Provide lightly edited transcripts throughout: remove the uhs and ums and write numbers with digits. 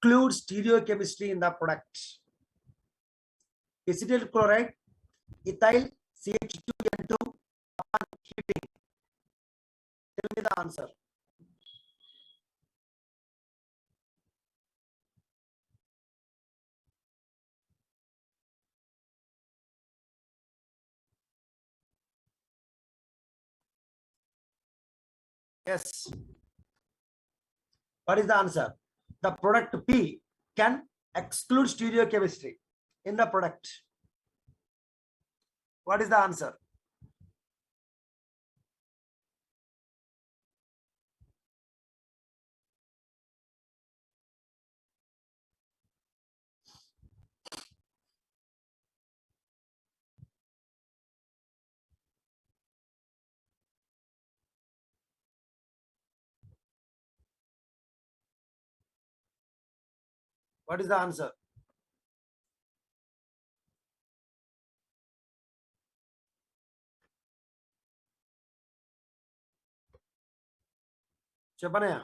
exclude stereochemistry in the product? Acetyl chloride, ethyl, CH2N2 upon heating. Tell me the answer. Yes. What is the answer? The product P can exclude stereochemistry in the product. What is the answer? What is the answer? Chapanaya.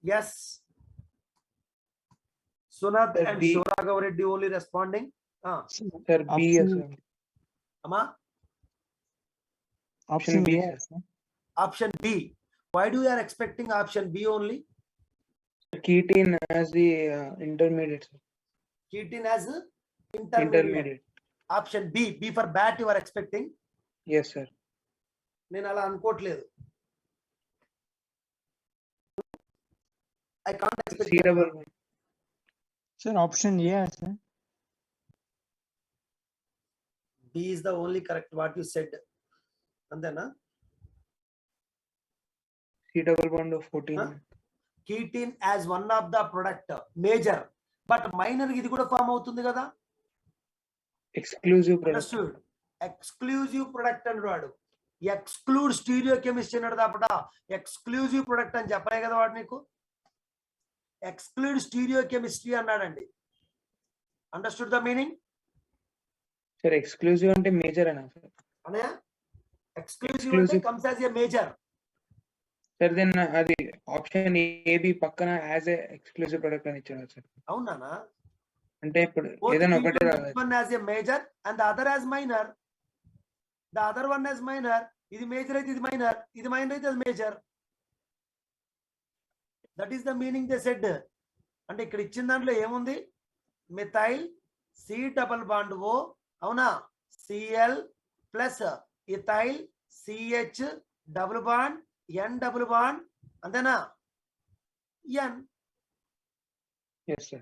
Yes. Sunat and Shoragav Reddy only responding. Sir, B, sir. Ama? Option B, sir. Option B. Why do you are expecting option B only? Ketene as the intermediate, sir. Ketene as intermediate. Option B. B for bat you are expecting? Yes, sir. నేను అలా అనుకోవట్లేదు. I can't expect. C double bond. Sir, option A, sir. B is the only correct what you said. And then C double bond of 14. Huh? Ketene as one of the product major, but minor ఇది కూడా form అవుతుంది కదా. Exclusive product. Understood? Exclusive product అన్నాడు. Exclude stereochemistry అన్నాడు తప్పట exclusive product అని చెప్పలే కదా వాడు నీకు. Exclude stereochemistry అన్నాడండి. Understood the meaning? Sir, exclusive అంటే major అన్నా sir. అనయా exclusive అంటే comes as a major. Sir, then అది ఆప్షన్ A B పక్కన as a exclusive product అని ఇచ్చాడు sir. అవునానా? అంటే ఇప్పుడు ఏదైనా ఒకటే రావాలి. One as a major and the other as minor. The other one as minor. ఇది major అయితే ఇది minor. ఇది minor అయితే అది major. That is the meaning they said. అంటే ఇక్కడ ఇచ్చిన దాంట్లో ఏముంది? Methyl C double bond O అవునా? Cl plus ethyl CH double bond N double bond అంతేనా? N. Yes, sir.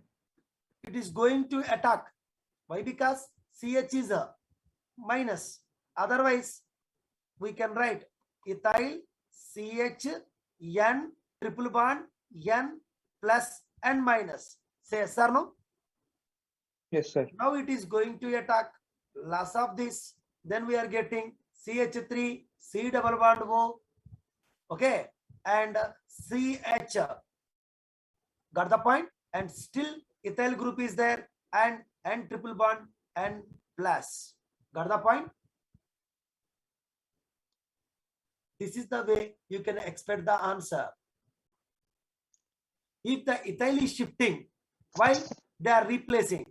It is going to attack. Why? Because CH is a minus. Otherwise, we can write ethyl CH N triple bond N plus N minus. Say yes or no? Yes, sir. Now it is going to attack. Loss of this. Then we are getting CH3 C double bond O. Okay, and CH. Got the point? And still ethyl group is there and N triple bond N plus. Got the point? This is the way you can expect the answer. If the ethyl is shifting while they are replacing,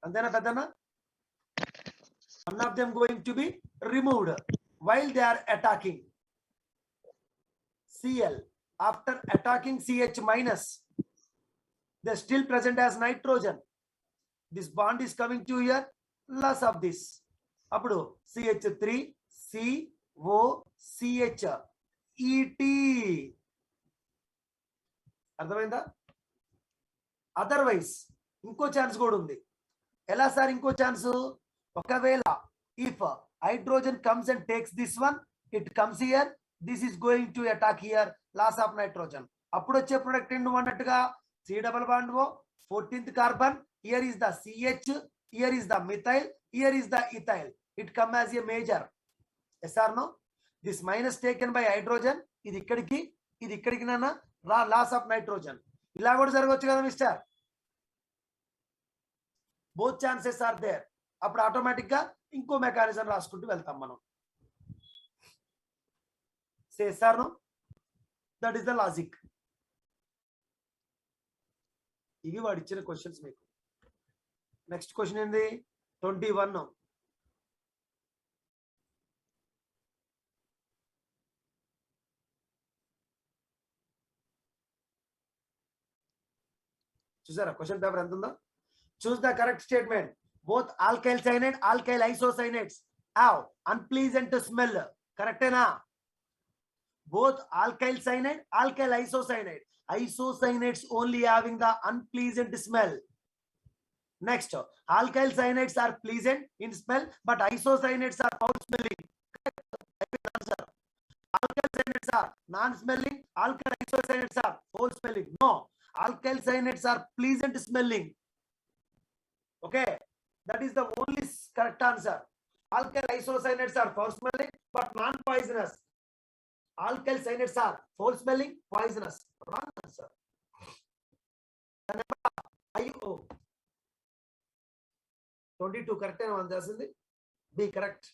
and then one of them going to be removed while they are attacking. Cl after attacking CH minus, they still present as nitrogen. This bond is coming to here, loss of this. Appudu CH3 CO CH ET. అర్థమైందా? Otherwise ఇంకో chance కూడా ఉంది. ఎలా sir ఇంకో chance? ఒకవేళ if hydrogen comes and takes this one, it comes here, this is going to attack here, loss of nitrogen. అప్పుడు వచ్చే product నువ్వు అన్నట్టుగా C double bond O 14th carbon, here is the CH, here is the methyl, here is the ethyl. It come as a major. Yes or no? This minus taken by hydrogen, ఇది ఇక్కడికి నాన్న loss of nitrogen. ఇలా కూడా జరగవచ్చు కదా mister. Both chances are there. అప్పుడు automatic గా ఇంకో మెకానిజం రాసుకుంటూ వెళ్తాం మనం. Say yes or no? That is the logic. ఇవి వాడు ఇచ్చిన క్వశ్చన్స్ మీకు. నెక్స్ట్ క్వశ్చన్ ఏంది 21. చూసారా క్వశ్చన్ పేపర్ ఎంత ఉందో? Choose the correct statement. Both alkyl cyanide alkyl isocyanides have unpleasant smell. కరెక్టేనా? both alkyl cyanide alkyl isocyanide. Isocyanades only having the unpleasant smell. Next, alkyl cyanides are pleasant in smell, but isocyanades are foul smelling. Answer. Alkyl cyanides are non-smelling, alkyl isocyanades are foul smelling. No, alkyl cyanides are pleasant smelling. Okay, that is the only correct answer. Alkyl isocyanades are foul smelling but non-poisonous. Alkyl cyanides are foul smelling, poisonous. Wrong answer. The number IO 22 correct and be correct.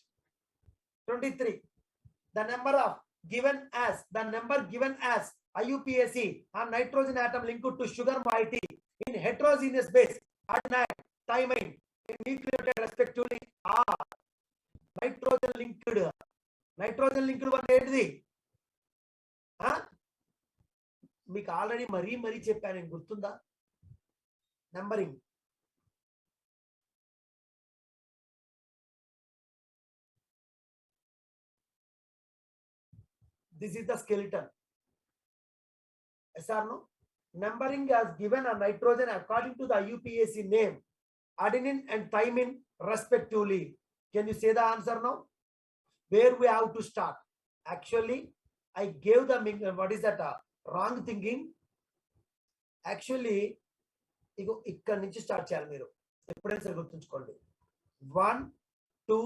23. The number given as IUPAC on nitrogen atom linked to sugar moiety in heterogeneous base adenine, thymine in nucleotide respectively are nitrogen linked one ఏంటిది? మీకు already మరీ చెప్పాను, నేను గుర్తుందా? Numbering. This is the skeleton. Yes or no? Numbering as given a nitrogen according to the IUPAC name, adenine and thymine respectively. Can you say the answer now? Where we have to start? Actually, I gave the what is that? Wrong thinking. Actually, ఇక్కడ నుంచి start చేయాలి మీరు. ఎప్పుడైనా సరే గుర్తుంచుకోండి. 1 2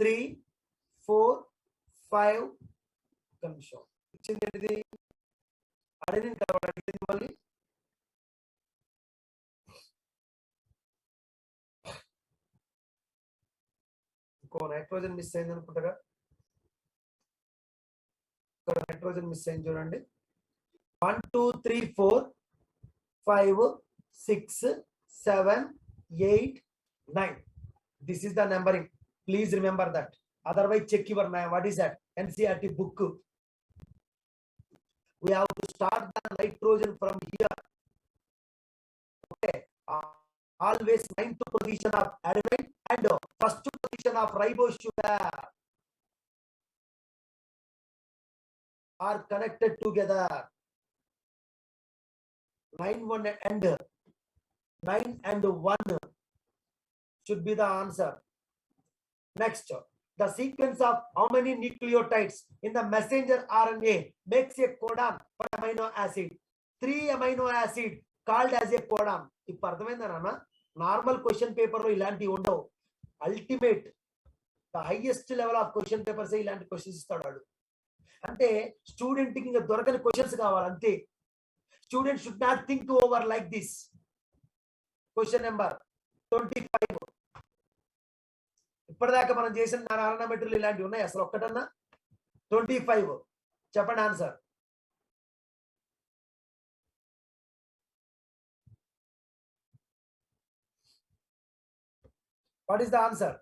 3 4 5 నిమిషం ఇచ్చింది ఏంటిది? అడెనిన్ కలవడానికి మళ్ళీ ఇంకో నైట్రోజన్ మిస్ అయింది అనుకుంటారా? నైట్రోజన్ మిస్ అయింది చూడండి. 1 2 3 4 5 6 7 8 9. This is the numbering. Please remember that. Otherwise, check your what is that? NCERT book. We have to start the nitrogen from here. Okay. Always 9th position of adenine and first position of ribose sugar are connected together. 9 1 and 9 and 1 should be the answer. Next, the sequence of how many nucleotides in the messenger RNA makes a codon for amino acid? 3 amino acid called as a codon. ఇప్పుడు అర్థమైందన్నా? Normal question paper లో ఇలాంటివి ఉండవు. Ultimate the highest level of question papers ఇలాంటి questions ఇస్తాడు వాడు. అంటే student కి ఇంకా దొరకని క్వశ్చన్స్ కావాలి అంతే. Student should not think over like this. Question number 25. ఇప్పటిదాకా మనం చేసిన నారాయణమెట్రీలు ఇలాంటివి ఉన్నాయి అసలు ఒక్కటన్నా? 25 చెప్పండి answer. What is the answer?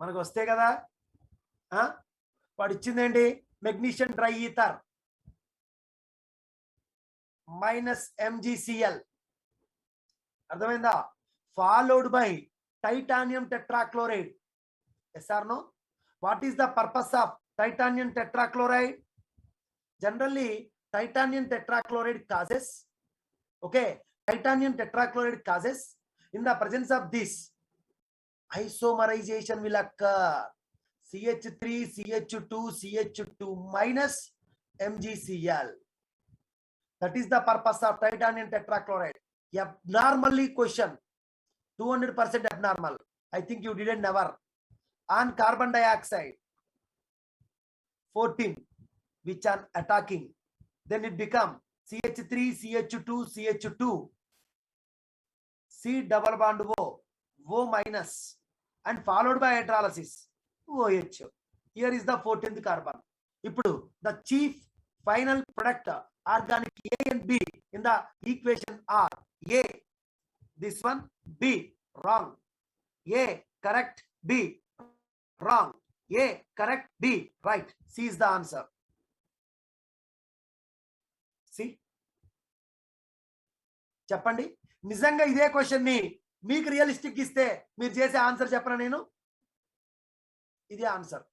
మనకు వస్తే కదా. వాడు ఇచ్చిందేంటి? Magnesium dry ether -MgCl. అర్థమైందా? Followed by titanium tetrachloride. Yes or no? What is the purpose of titanium tetrachloride? Generally, titanium tetrachloride causes, okay, titanium tetrachloride causes in the presence of this isomerization will occur. CH3 CH2 CH2 minus MgCl. That is the purpose of titanium tetrachloride. Abnormally question, 200% abnormal. I think you didn't never. On carbon dioxide 14 which are attacking, then it become CH3 CH2 CH2 C double bond O minus and followed by hydrolysis OH. Here is the 14th carbon. Ipudu the chief final product organic A and B in the equation are A, this one, B, wrong. A correct, B wrong. A correct, B right. C is the answer. See, చెప్పండి నిజంగా ఇదే question ని మీకు realistic ఇస్తే మీరు చేసే answer చెప్పనా నేను? ఇదే ఆన్సర్.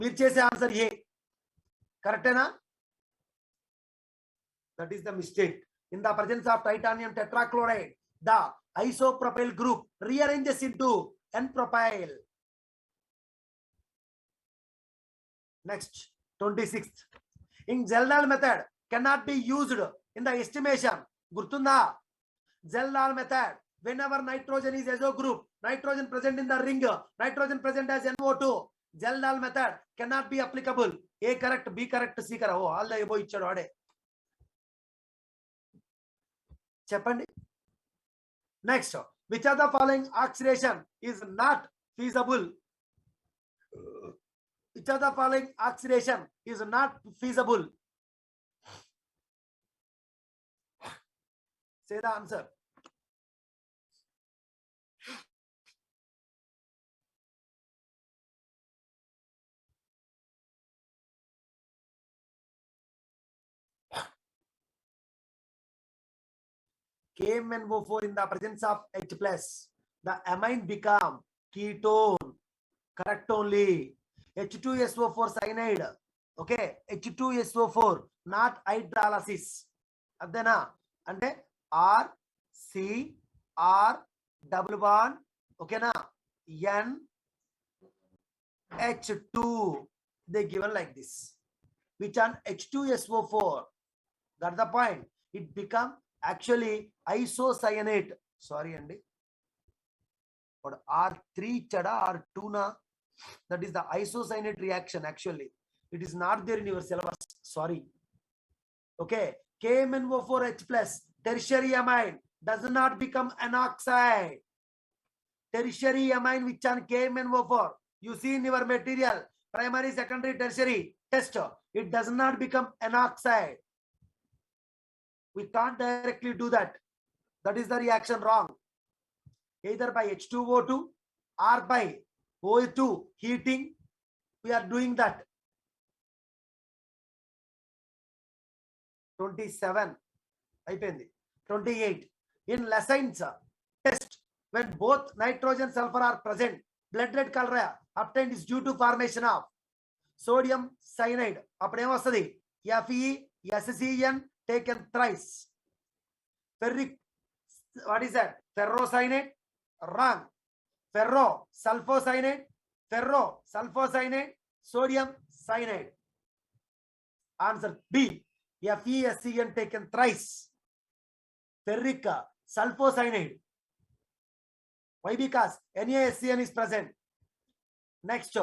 మీరు చేసే ఆన్సర్ ఏ కరెక్టేనా? That is the mistake. In the presence of titanium tetrachloride the isopropyl group rearranges into n-propyl. Next, 26th. In Zeldal method cannot be used in the estimation. Gurtunda, Zeldal method, whenever nitrogen is azo group, nitrogen present in the ring, nitrogen present as NO2, Zeldal method cannot be applicable. A correct, B correct, C correct. Oh, all the above ichchadu ade. Cheppandi. Next, which of the following oxidation is not feasible? Which of the following oxidation is not feasible? Say the answer. KMnO4 in the presence of H plus, the amine become ketone. Correct only. H2SO4 cyanide. Okay, H2SO4 not hydrolysis. Adena ante R C R double bond. Okay na, N H2. They given like this. Which on H2SO4. That's the point. It become actually isocyanate. Sorry Andy, but R3 chada R2 na, that is the isocyanate reaction. Actually it is not there in your syllabus, sorry. Okay, KMnO4H plus tertiary amine does not become an oxide. Tertiary amine which on KMnO4 you see in your material, primary, secondary, tertiary test, it does not become an oxide. We can't directly do that. That is the reaction wrong. Either by H2O2 or by O2 heating, we are doing that. 27. 28. In Lessons test, when both nitrogen sulfur are present, blood red color obtained is due to formation of sodium cyanide. Apne vastadi FeSCN taken thrice. Ferric, what is that? Ferrocyanate, wrong. Ferro sulfocyanate, sodium cyanide. Answer B, FeSCN taken thrice. Ferric sulfocyanate. Why? Because NaSCN is present. Next,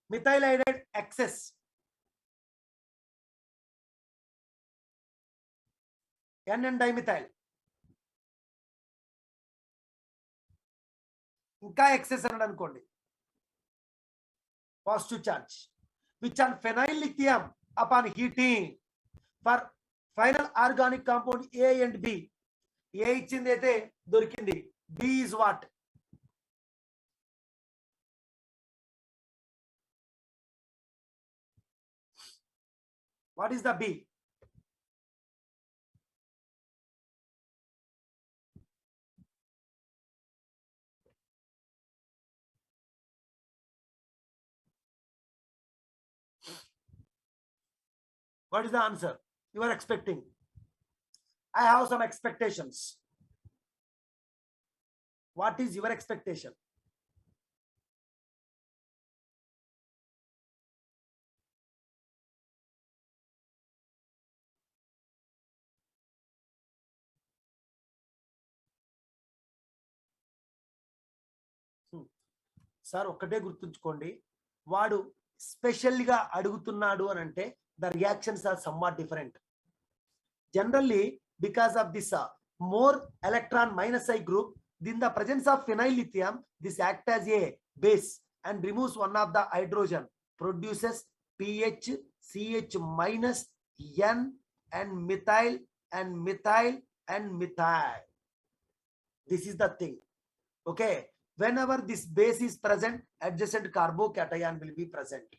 methyl iodide excess. N dimethyl. ఇంకా excess అన్నాడు అనుకోండి, positive charge. Which on phenyl lithium upon heating for final organic compound A and B. A ఇచ్చింది అయితే దొరికింది. B is what? What is the B? What is the answer you are expecting? I have some expectations. What is your expectation? Sir ఒక్కటే గుర్తుంచుకోండి, వాడు special గా అడుగుతున్నాడు అని అంటే the reactions are somewhat different. Generally, because of this more electron minus I group, in the presence of phenyl lithium, this act as a base and removes one of the hydrogen, produces pH, CH minus, N and methyl and methyl and methyl. This is the thing. Okay. Whenever this base is present, adjacent carbocation will be present.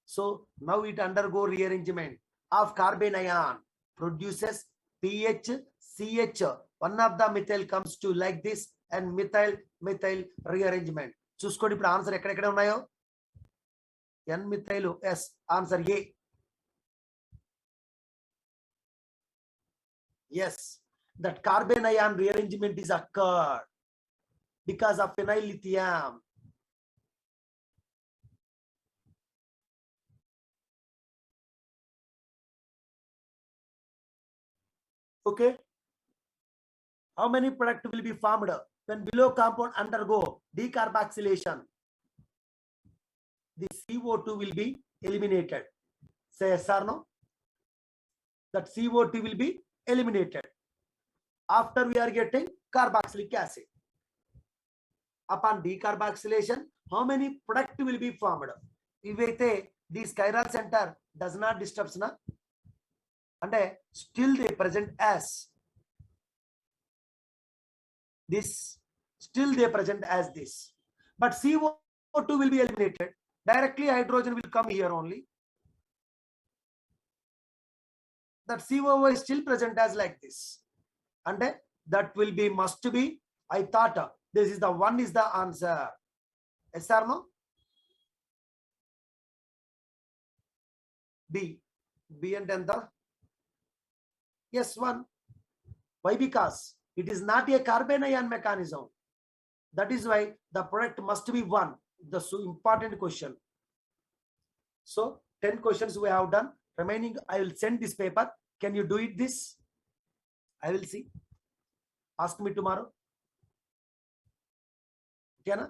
So now it undergo rearrangement of carbon ion, produces pH, CH. One of the methyl comes to like this and methyl rearrangement. చూసుకోండి ఇప్పుడు answer ఎక్కడెక్కడ ఉన్నాయో. N methyl, yes, answer A. Yes, that carbon ion rearrangement is occurred because of phenyl lithium. Okay. How many product will be formed when below compound undergo decarboxylation? The CO2 will be eliminated. Say yes or no? That CO2 will be eliminated. After we are getting carboxylic acid. Upon decarboxylation, how many product will be formed? Ivaithe this chiral center does not disturb na, and still they present as this, still they present as this, but CO2 will be eliminated. Directly hydrogen will come here only. That COO is still present as like this, and that will be must be. I thought this is the one is the answer. Yes or no? B and then the yes one. Why? Because it is not a carbon ion mechanism. That is why the product must be one. The so important question. So 10 questions we have done. Remaining, I will send this paper. Can you do it this? I will see. Ask me tomorrow. Okay, na?